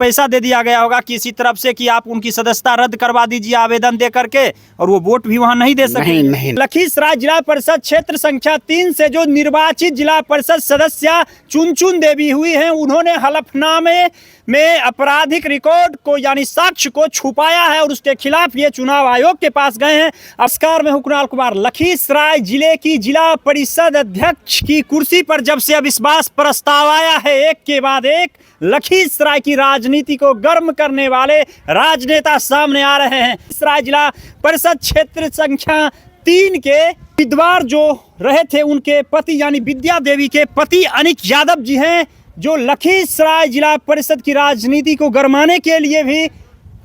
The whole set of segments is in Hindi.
पैसा दे दिया गया होगा किसी तरफ से कि आप उनकी सदस्यता रद्द करवा दीजिए आवेदन दे करके, और वो वोट भी वहां नहीं दे सके। नहीं। लखीसराय जिला परिषद क्षेत्र संख्या 3 से जो निर्वाचित जिला परिषद सदस्य चुनचुन देवी हुई हैं, उन्होंने हलफनामे में आपराधिक रिकॉर्ड को यानी साक्ष्य को छुपाया है और उसके खिलाफ ये चुनाव आयोग के पास गए हैं। नमस्कार, मैं हूं कुणाल कुमार। लखीसराय जिले की जिला परिषद अध्यक्ष की कुर्सी पर जब से अविश्वास प्रस्ताव आया है, एक के बाद एक लखीसराय की राजनीति को गर्म करने वाले राजनेता सामने आ रहे हैं। लखीसराय जिला परिषद क्षेत्र संख्या 3 के उम्मीदवार जो रहे थे, उनके पति यानी विद्या देवी के पति अनिक यादव जी हैं, जो लखीसराय जिला परिषद की राजनीति को गरमाने के लिए भी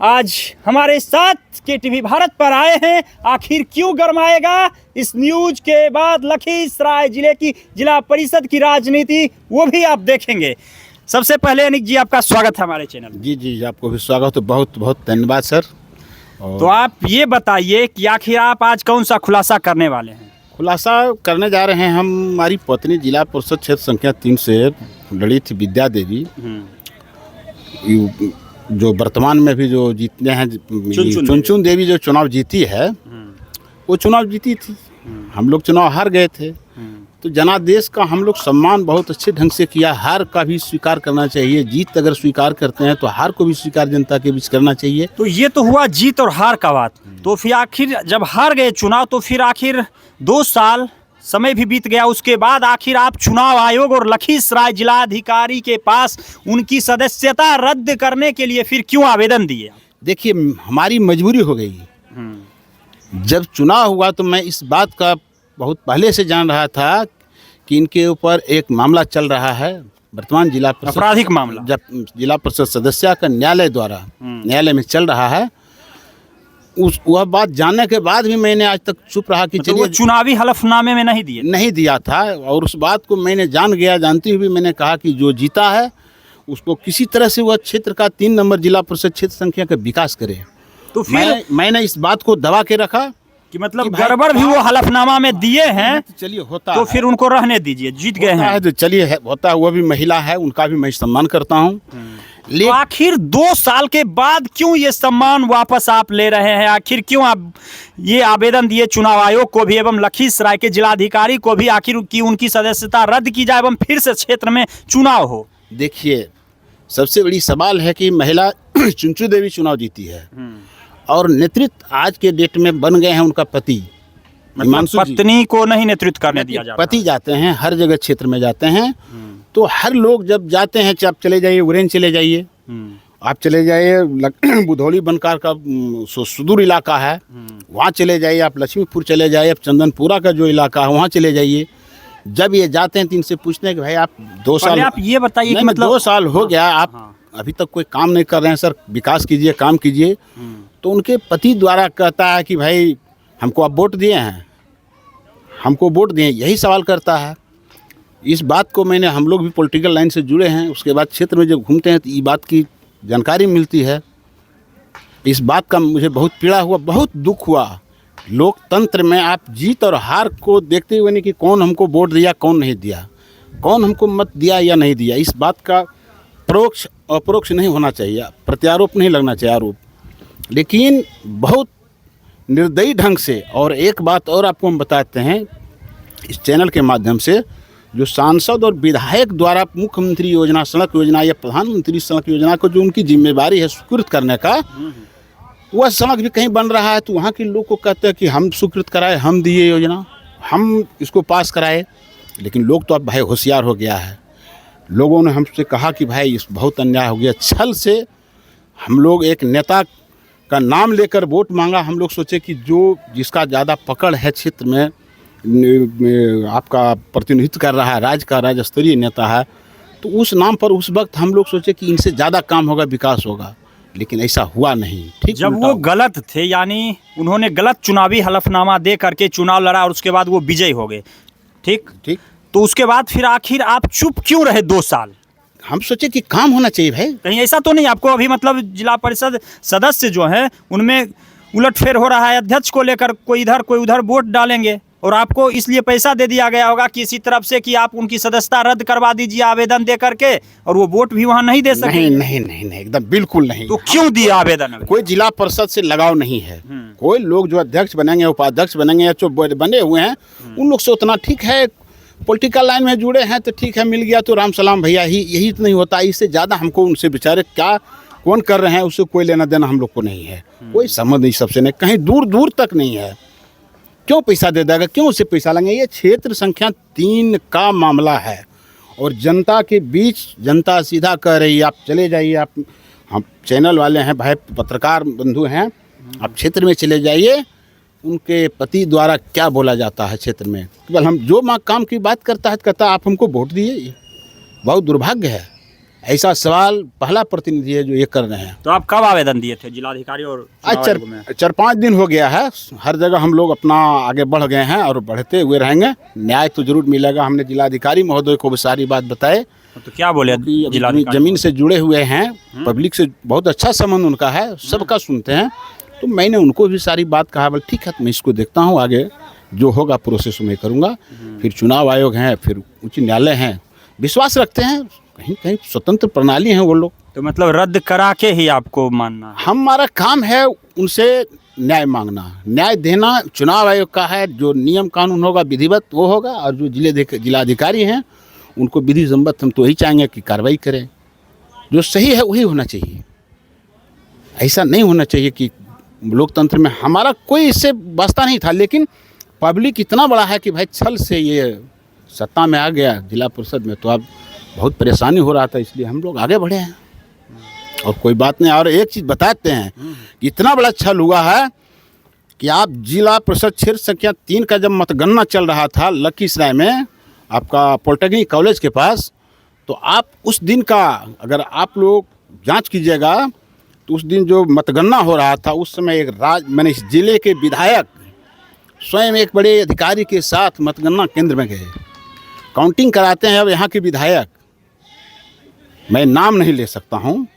आज हमारे साथ KTV भारत पर आए हैं। आखिर क्यों गरमाएगा इस न्यूज के बाद लखीसराय जिले की जिला परिषद की राजनीति, वो भी आप देखेंगे। सबसे पहले अनिक जी, आपका स्वागत है हमारे चैनल में। जी, आपको भी स्वागत है। बहुत बहुत धन्यवाद सर। तो आप ये बताइए कि आखिर आप आज कौन सा खुलासा करने वाले हैं? खुलासा करने जा रहे हैं हम। हमारी पत्नी जिला परिषद क्षेत्र संख्या 3 से लड़ी थी विद्या देवी, जो वर्तमान में भी जो जीतने हैं चुनचुन देवी जो चुनाव जीती है, वो चुनाव जीती थी। हम लोग चुनाव हार गए थे, तो जनादेश का हम लोग सम्मान बहुत अच्छे ढंग से किया। हार का भी स्वीकार करना चाहिए, जीत अगर स्वीकार करते हैं तो हार को भी स्वीकार जनता के बीच करना चाहिए। तो ये तो हुआ जीत और हार का बात। तो फिर आखिर जब हार गए चुनाव, तो फिर आखिर 2 साल समय भी बीत गया, उसके बाद आखिर आप चुनाव आयोग और लखीसराय जिलाधिकारी के पास उनकी सदस्यता रद्द करने के लिए फिर क्यों आवेदन दिए? देखिए, हमारी मजबूरी हो गई। जब चुनाव हुआ तो मैं इस बात का बहुत पहले से जान रहा था कि इनके ऊपर एक मामला चल रहा है, वर्तमान जिला परिषद आपराधिक मामला, जब जिला परिषद सदस्य का न्यायालय द्वारा न्यायालय में चल रहा है। वह बात जानने के बाद भी मैंने आज तक चुप रहा कि चलिए, चुनावी हलफनामे में नहीं दिया था। और उस बात को मैंने जानते हुए मैंने कहा कि जो जीता है उसको किसी तरह से वह क्षेत्र का 3 नंबर जिला परिषद क्षेत्र संख्या का विकास करे। तो फिर मैंने इस बात को दबा के रखा कि मतलब गड़बड़ भी वो हलफनामा में दिए हैं, तो चलिए होता तो फिर उनको रहने दीजिए, जीत गए हैं तो चलिए होता है। वो भी महिला है, उनका भी मैं सम्मान करता हूँ। तो आखिर 2 साल के बाद क्यों ये सम्मान वापस आप ले रहे हैं? आखिर क्यों आप ये आवेदन दिए चुनाव आयोग को भी एवं लखीसराय के जिलाधिकारी को भी, आखिर की उनकी सदस्यता रद्द की जाए एवं फिर से क्षेत्र में चुनाव हो? देखिए, सबसे बड़ी सवाल है कि महिला चुनचुन देवी चुनाव जीती है और नेतृत्व आज के डेट में बन गए हैं उनका पति। पत्नी को नहीं नेतृत्व करने दिया जाता। पति जाते हैं, हर जगह क्षेत्र में जाते हैं। तो हर लोग जब जाते हैं, आप चले जाइए उरेन चले जाइए, आप चले जाइए बुधौली बनकार का सुदूर इलाका है, वहाँ चले जाइए, आप लक्ष्मीपुर चले जाइए, आप चंदनपुरा का जो इलाका है वहाँ चले जाइए। जब ये जाते हैं तो इनसे पूछते हैं कि भाई आप 2 साल, आप ये बताइए कि मतलब 2 साल हो गया, आप अभी तक कोई काम नहीं कर रहे हैं, सर विकास कीजिए, काम कीजिए। तो उनके पति द्वारा कहता है कि भाई हमको आप वोट दिए हैं, हमको वोट दिए, यही सवाल करता है। इस बात को मैंने, हम लोग भी पॉलिटिकल लाइन से जुड़े हैं, उसके बाद क्षेत्र में जब घूमते हैं तो ये बात की जानकारी मिलती है। इस बात का मुझे बहुत पीड़ा हुआ, बहुत दुख हुआ। लोकतंत्र में आप जीत और हार को देखते हुए नहीं कि कौन हमको वोट दिया कौन नहीं दिया, कौन हमको मत दिया या नहीं दिया, इस बात का परोक्ष अपरोक्ष नहीं होना चाहिए, प्रत्यारोप नहीं लगना चाहिए, आरोप। लेकिन बहुत निर्दयी ढंग से, और एक बात और आपको हम बताते हैं इस चैनल के माध्यम से, जो सांसद और विधायक द्वारा मुख्यमंत्री योजना, सड़क योजना या प्रधानमंत्री सड़क योजना को जो उनकी जिम्मेदारी है स्वीकृत करने का, वह सड़क भी कहीं बन रहा है तो वहाँ के लोग को कहते हैं कि हम स्वीकृत कराए, हम दिए योजना, हम इसको पास कराए। लेकिन लोग तो अब भाई होशियार हो गया है। लोगों ने हमसे कहा कि भाई इस बहुत अन्याय हो गया। छल से हम लोग एक नेता का नाम लेकर वोट मांगा। हम लोग सोचे कि जो जिसका ज़्यादा पकड़ है क्षेत्र में, आपका प्रतिनिधित्व कर रहा है, राज्य का राज्य स्तरीय नेता है, तो उस नाम पर उस वक्त हम लोग सोचे कि इनसे ज़्यादा काम होगा, विकास होगा। लेकिन ऐसा हुआ नहीं। ठीक, जब वो गलत थे, यानी उन्होंने गलत चुनावी हलफनामा दे करके चुनाव लड़ा और उसके बाद वो विजयी हो गए, ठीक, तो उसके बाद फिर आखिर आप चुप क्यों रहे 2 साल? हम सोचे कि काम होना चाहिए भाई। कहीं ऐसा तो नहीं आपको अभी मतलब जिला परिषद सदस्य जो हैं उनमें उलटफेर हो रहा है, अध्यक्ष को लेकर कोई इधर कोई उधर वोट डालेंगे और आपको इसलिए पैसा दे दिया गया होगा किसी तरफ से कि आप उनकी सदस्यता रद्द करवा दीजिए आवेदन दे करके, और वो वोट भी वहाँ नहीं दे सके? नहीं नहीं नहीं नहीं, एकदम बिल्कुल नहीं। तो क्यों दिया आवेदन? कोई जिला परिषद से लगाव नहीं है। कोई लोग जो अध्यक्ष बनेंगे, उपाध्यक्ष बनेंगे या जो बने हुए हैं, उन लोग से उतना ठीक है। पॉलिटिकल लाइन में जुड़े हैं तो ठीक है, मिल गया तो राम सलाम भैया, ही यही तो नहीं होता। इससे ज़्यादा हमको उनसे बेचारे क्या कौन कर रहे हैं उससे कोई लेना देना हम लोग को नहीं है। कोई समझ नहीं, सबसे नहीं, कहीं दूर दूर तक नहीं है। क्यों पैसा दे देगा, क्यों उससे पैसा लेंगे? ये क्षेत्र संख्या 3 का मामला है और जनता के बीच जनता सीधा कह रही है आप चले जाइए, आप हम चैनल वाले हैं भाई, पत्रकार बंधु हैं, आप क्षेत्र में चले जाइए। उनके पति द्वारा क्या बोला जाता है क्षेत्र में, केवल हम जो काम की बात करता है कहता आप हमको वोट दिए। बहुत दुर्भाग्य है, ऐसा सवाल पहला प्रतिनिधि है जो ये कर रहे हैं। तो आप कब आवेदन दिए थे जिलाधिकारी और आज 4-5 दिन हो गया है। हर जगह हम लोग अपना आगे बढ़ गए हैं और बढ़ते हुए रहेंगे। न्याय तो जरूर मिलेगा। हमने जिलाधिकारी महोदय को भी सारी बात बताए। तो क्या बोले जिलाधिकारी? जमीन से जुड़े हुए हैं, पब्लिक से बहुत अच्छा संबंध उनका है, सबका सुनते हैं। तो मैंने उनको भी सारी बात कहा, बोले ठीक है तो मैं इसको देखता हूँ, आगे जो होगा प्रोसेस में करूँगा। फिर चुनाव आयोग हैं, फिर उच्च न्यायालय हैं, विश्वास रखते हैं कहीं कहीं स्वतंत्र प्रणाली है वो लोग। तो मतलब रद्द करा के ही आपको मानना है? हमारा काम है उनसे न्याय मांगना, न्याय देना चुनाव आयोग का है। जो नियम कानून होगा विधिवत वो होगा, और जो जिलाधिकारी हैं उनको विधि सम्मत हम तो यही चाहेंगे कि कार्रवाई करें। जो सही है वही होना चाहिए। ऐसा नहीं होना चाहिए कि लोकतंत्र में हमारा कोई इससे वास्ता नहीं था, लेकिन पब्लिक इतना बड़ा है कि भाई छल से ये सत्ता में आ गया जिला परिषद में, तो अब बहुत परेशानी हो रहा था, इसलिए हम लोग आगे बढ़े हैं। और कोई बात नहीं। और एक चीज़ बताते हैं कि इतना बड़ा छल हुआ है कि आप जिला परिषद क्षेत्र संख्या 3 का जब मतगणना चल रहा था लखीसराय में, आपका पॉलिटेक्निक कॉलेज के पास, तो आप उस दिन का अगर आप लोग जांच कीजिएगा तो उस दिन जो मतगणना हो रहा था उस समय एक मैंने इस जिले के विधायक स्वयं एक बड़े अधिकारी के साथ मतगणना केंद्र में गए। काउंटिंग कराते हैं अब यहाँ के विधायक, मैं नाम नहीं ले सकता हूँ,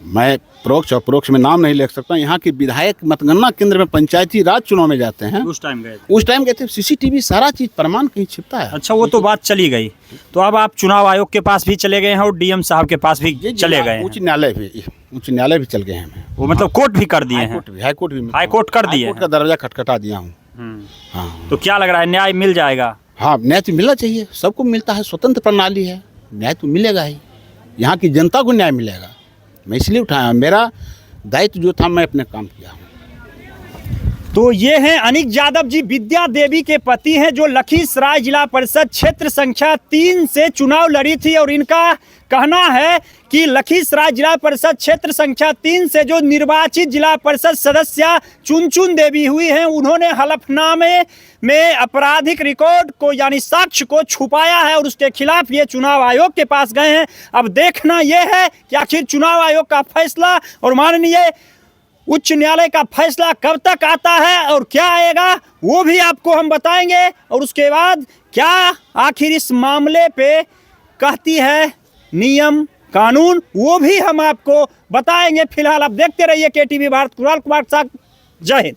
मैं परोक्ष अपरोक्ष में नाम नहीं ले सकता। यहाँ के विधायक मतगणना केंद्र में पंचायती राज चुनाव में जाते हैं। उस टाइम गए थे। सीसीटीवी सारा चीज प्रमाण कहीं छिपता है। अच्छा, वो तो बात चली गई। तो अब आप चुनाव आयोग के पास भी चले गए हैं और डीएम साहब के पास भी चले गए हैं। उच्च न्यायालय भी चल गए हैं। वो मतलब कोर्ट भी कर दिए हैं? हाई कोर्ट कर दिए, का दर्जा खटखटा दिया हूँ। हाँ, तो क्या लग रहा है न्याय मिल जाएगा? हाँ, न्याय तो मिलना चाहिए, सबको मिलता है, स्वतंत्र प्रणाली है, न्याय तो मिलेगा ही। यहाँ की जनता को न्याय मिलेगा। मैं इसलिए उठाया, मेरा दायित्व जो था मैं अपने काम किया हूँ। तो ये हैं अनिक यादव जी, विद्या देवी के पति हैं, जो लखीसराय जिला परिषद क्षेत्र संख्या 3 से चुनाव लड़ी थी। और इनका कहना है कि लखीसराय जिला परिषद क्षेत्र संख्या 3 से जो निर्वाचित जिला परिषद सदस्य चुनचुन देवी हुई हैं, उन्होंने हलफनामे में आपराधिक रिकॉर्ड को यानी साक्ष्य को छुपाया है और उसके खिलाफ ये चुनाव आयोग के पास गए हैं। अब देखना यह है कि आखिर चुनाव आयोग का फैसला और माननीय उच्च न्यायालय का फैसला कब तक आता है और क्या आएगा वो भी आपको हम बताएंगे। और उसके बाद क्या आखिर इस मामले पे कहती है नियम कानून, वो भी हम आपको बताएंगे। फिलहाल आप देखते रहिए KTV भारत। कुणाल कुमार साथ, जय हिंद।